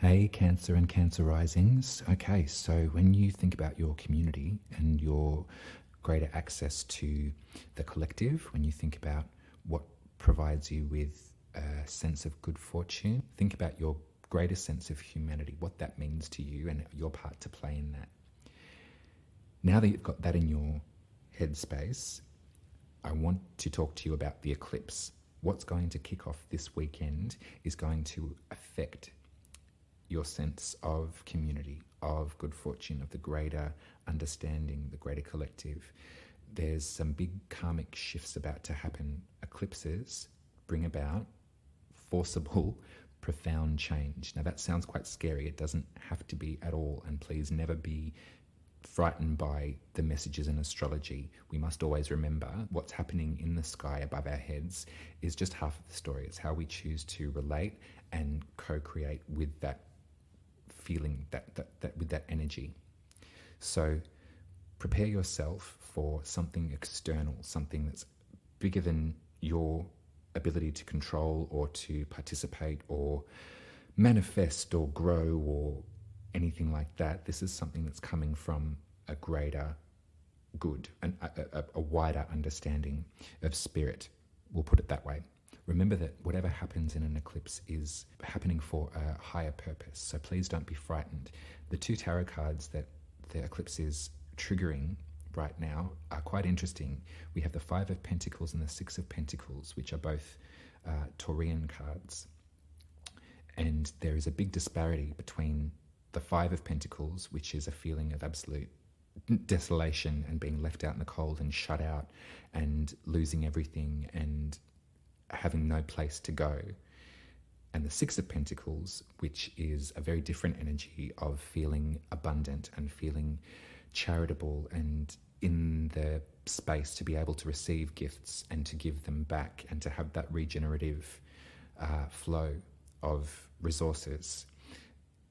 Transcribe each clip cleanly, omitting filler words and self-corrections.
Hey, Cancer and Cancer Risings. Okay, so when you think about your community and your greater access to the collective, when you think about what provides you with a sense of good fortune, think about your greater sense of humanity, what that means to you and your part to play in that. Now that you've got that in your headspace, I want to talk to you about the eclipse. What's going to kick off this weekend is going to affect your sense of community, of good fortune, of the greater understanding, the greater collective. There's some big karmic shifts about to happen. Eclipses bring about forcible, profound change. Now that sounds quite scary. It doesn't have to be at all. And please never be frightened by the messages in astrology. We must always remember what's happening in the sky above our heads is just half of the story. It's how we choose to relate and co-create with that feeling, that with that energy. So prepare yourself for something external, something that's bigger than your ability to control or to participate or manifest or grow or anything like that. This is something that's coming from a greater good and a wider understanding of spirit. We'll put it that way. Remember that whatever happens in an eclipse is happening for a higher purpose. So please don't be frightened. The two tarot cards that the eclipse is triggering right now are quite interesting. We have the Five of Pentacles and the Six of Pentacles, which are both Taurian cards. And there is a big disparity between the Five of Pentacles, which is a feeling of absolute desolation and being left out in the cold and shut out and losing everything and having no place to go, and the Six of Pentacles, which is a very different energy of feeling abundant and feeling charitable and in the space to be able to receive gifts and to give them back and to have that regenerative flow of resources.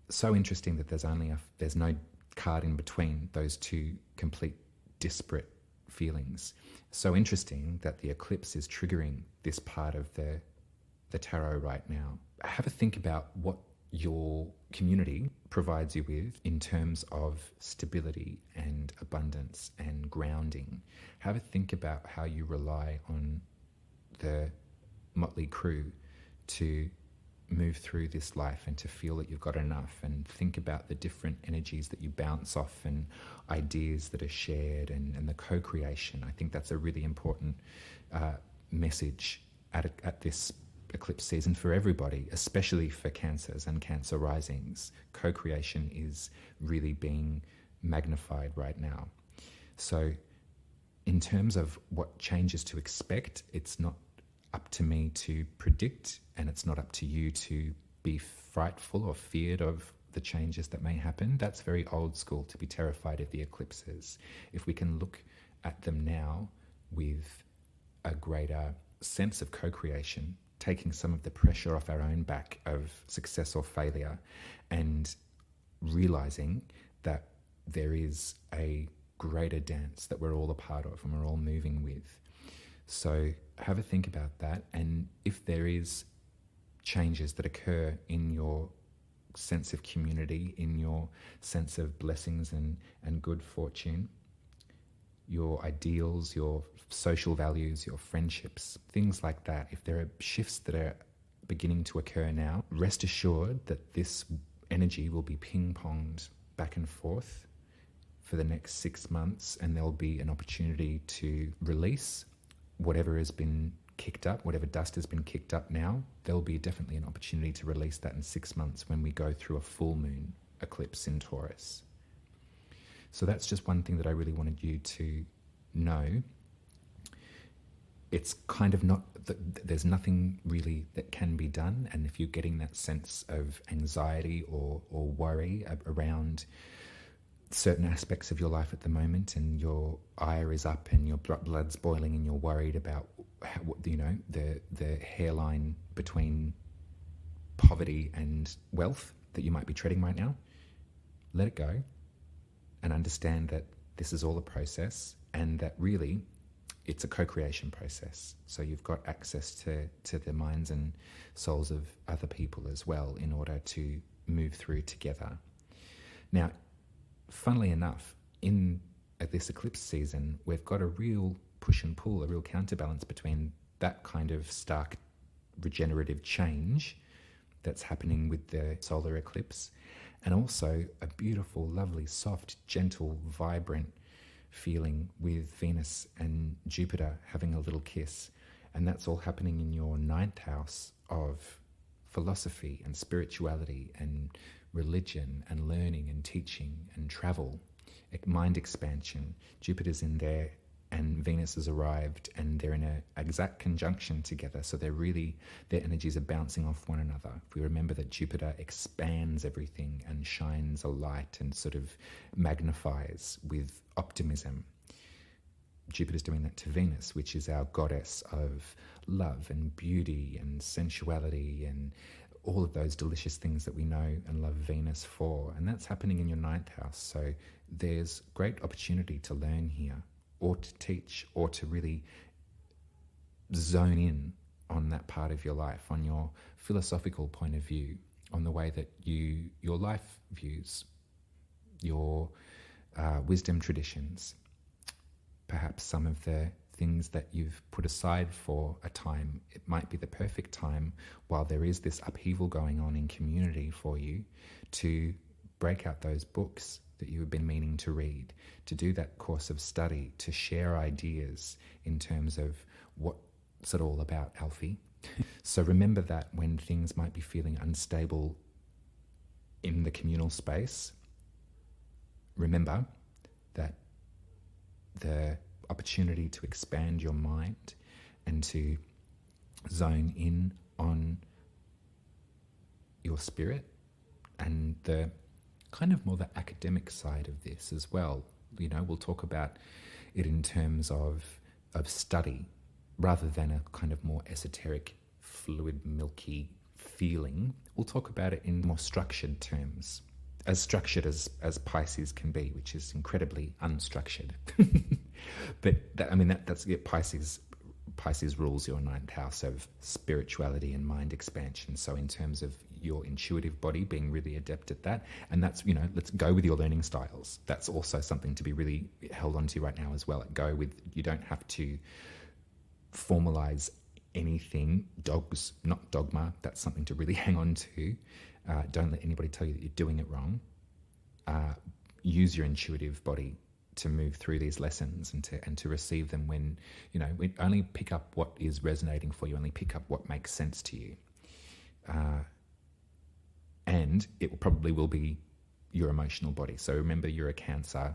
So interesting that there's no card in between those two complete disparate feelings. So interesting that the eclipse is triggering this part of the tarot right now. Have a think about what your community provides you with in terms of stability and abundance and grounding. Have a think about how you rely on the motley crew to move through this life and to feel that you've got enough, and think about the different energies that you bounce off and ideas that are shared and the co-creation. I think that's a really important message at this eclipse season for everybody, especially for Cancers and Cancer risings. Co-creation is really being magnified right now. So in terms of what changes to expect, it's not up to me to predict, and it's not up to you to be frightful or feared of the changes that may happen. That's very old school, to be terrified of the eclipses. If we can look at them now with a greater sense of co-creation, taking some of the pressure off our own back of success or failure, and realizing that there is a greater dance that we're all a part of and we're all moving with. So have a think about that, and if there is changes that occur in your sense of community, in your sense of blessings and good fortune, your ideals, your social values, your friendships, things like that, if there are shifts that are beginning to occur now, rest assured that this energy will be ping-ponged back and forth for the next 6 months, and there'll be an opportunity to release whatever has been kicked up, whatever dust has been kicked up now. There'll be definitely an opportunity to release that in 6 months when we go through a full moon eclipse in Taurus. So that's just one thing that I really wanted you to know. It's kind of not, there's nothing really that can be done, and if you're getting that sense of anxiety or worry around certain aspects of your life at the moment, and your ire is up and your blood's boiling and you're worried about how, the hairline between poverty and wealth that you might be treading right now, let it go and understand that this is all a process, and that really it's a co-creation process. So you've got access to the minds and souls of other people as well in order to move through together. Now, funnily enough, at this eclipse season, we've got a real push and pull, a real counterbalance between that kind of stark regenerative change that's happening with the solar eclipse, and also a beautiful, lovely, soft, gentle, vibrant feeling with Venus and Jupiter having a little kiss. And that's all happening in your ninth house of philosophy and spirituality and religion and learning and teaching and travel, mind expansion. Jupiter's in there and Venus has arrived, and they're in an exact conjunction together. So their energies are bouncing off one another. If we remember that Jupiter expands everything and shines a light and sort of magnifies with optimism, Jupiter's doing that to Venus, which is our goddess of love and beauty and sensuality and all of those delicious things that we know and love Venus for. And that's happening in your ninth house. So there's great opportunity to learn here, or to teach, or to really zone in on that part of your life, on your philosophical point of view, on the way that your life views, your wisdom traditions, perhaps some of the things that you've put aside for a time. It might be the perfect time, while there is this upheaval going on in community for you, to break out those books that you have been meaning to read, to do that course of study, to share ideas in terms of what's it all about, Alfie. So remember that when things might be feeling unstable in the communal space, remember that the opportunity to expand your mind and to zone in on your spirit and the kind of more the academic side of this as well. We'll talk about it in terms of study rather than a kind of more esoteric, fluid, milky feeling. We'll talk about it in more structured terms, as structured as Pisces can be, which is incredibly unstructured. But that's it. Pisces rules your ninth house of spirituality and mind expansion. So in terms of your intuitive body, being really adept at that, and that's, let's go with your learning styles. That's also something to be really held onto right now as well. Go with, you don't have to formalize anything. Not dogma. That's something to really hang on to. Don't let anybody tell you that you're doing it wrong. Use your intuitive body to move through these lessons and to receive them when, we only pick up what is resonating for you, only pick up what makes sense to you. And it probably will be your emotional body. So remember, you're a Cancer.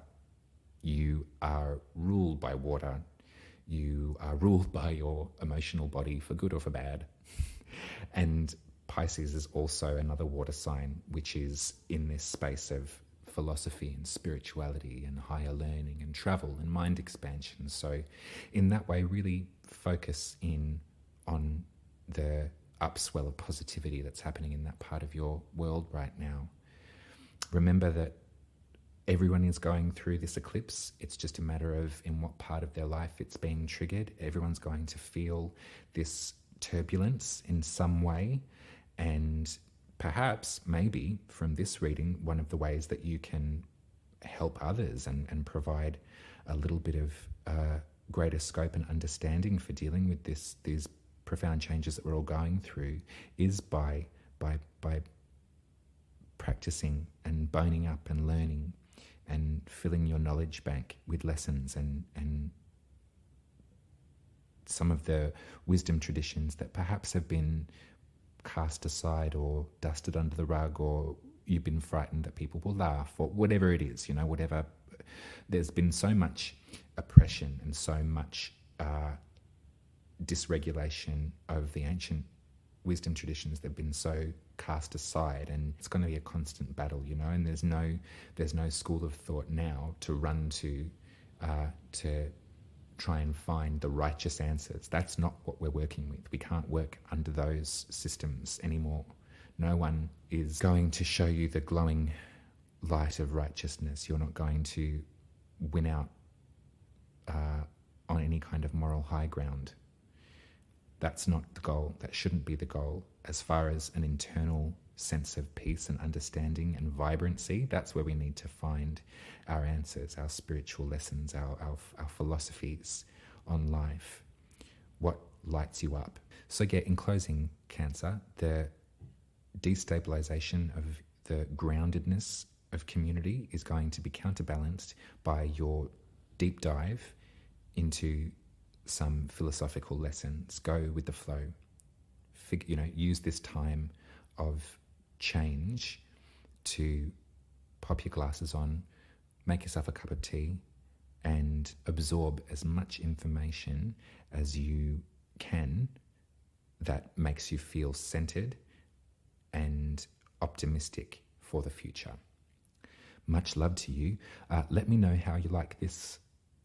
You are ruled by water. You are ruled by your emotional body for good or for bad. And Pisces is also another water sign, which is in this space of philosophy and spirituality and higher learning and travel and mind expansion. So in that way, really focus in on the upswell of positivity that's happening in that part of your world right now. Remember that everyone is going through this eclipse. It's just a matter of in what part of their life it's being triggered. Everyone's going to feel this turbulence in some way. And perhaps, maybe, from this reading, one of the ways that you can help others and provide a little bit of greater scope and understanding for dealing with these profound changes that we're all going through is by practicing and boning up and learning and filling your knowledge bank with lessons and some of the wisdom traditions that perhaps have been cast aside or dusted under the rug, or you've been frightened that people will laugh, or whatever it is, whatever. There's been so much oppression and so much dysregulation of the ancient wisdom traditions. They've been so cast aside, and it's going to be a constant battle, and there's no school of thought now to run to try and find the righteous answers. That's not what we're working with. We can't work under those systems anymore. No one is going to show you the glowing light of righteousness. You're not going to win out on any kind of moral high ground. That's not the goal. That shouldn't be the goal. As far as an internal sense of peace and understanding and vibrancy, that's where we need to find our answers, our spiritual lessons, our philosophies on life. What lights you up? So yeah, in closing, Cancer, the destabilization of the groundedness of community is going to be counterbalanced by your deep dive into some philosophical lessons. Go with the flow. Use this time of change to pop your glasses on, make yourself a cup of tea, and absorb as much information as you can that makes you feel centered and optimistic for the future. Much love to you. Let me know how you like this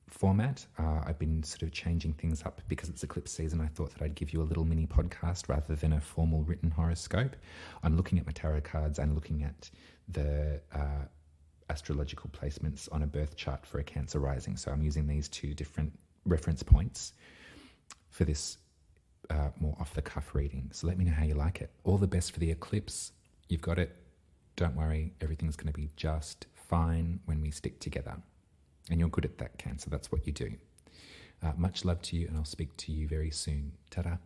format. I've been sort of changing things up because it's eclipse season. I thought that I'd give you a little mini podcast rather than a formal written horoscope. I'm looking at my tarot cards and looking at the astrological placements on a birth chart for a Cancer rising. So I'm using these two different reference points for this more off-the-cuff reading. So let me know how you like it. All the best for the eclipse. You've got it. Don't worry. Everything's going to be just fine when we stick together. And you're good at that, Cancer. That's what you do. Much love to you, and I'll speak to you very soon. Ta-da.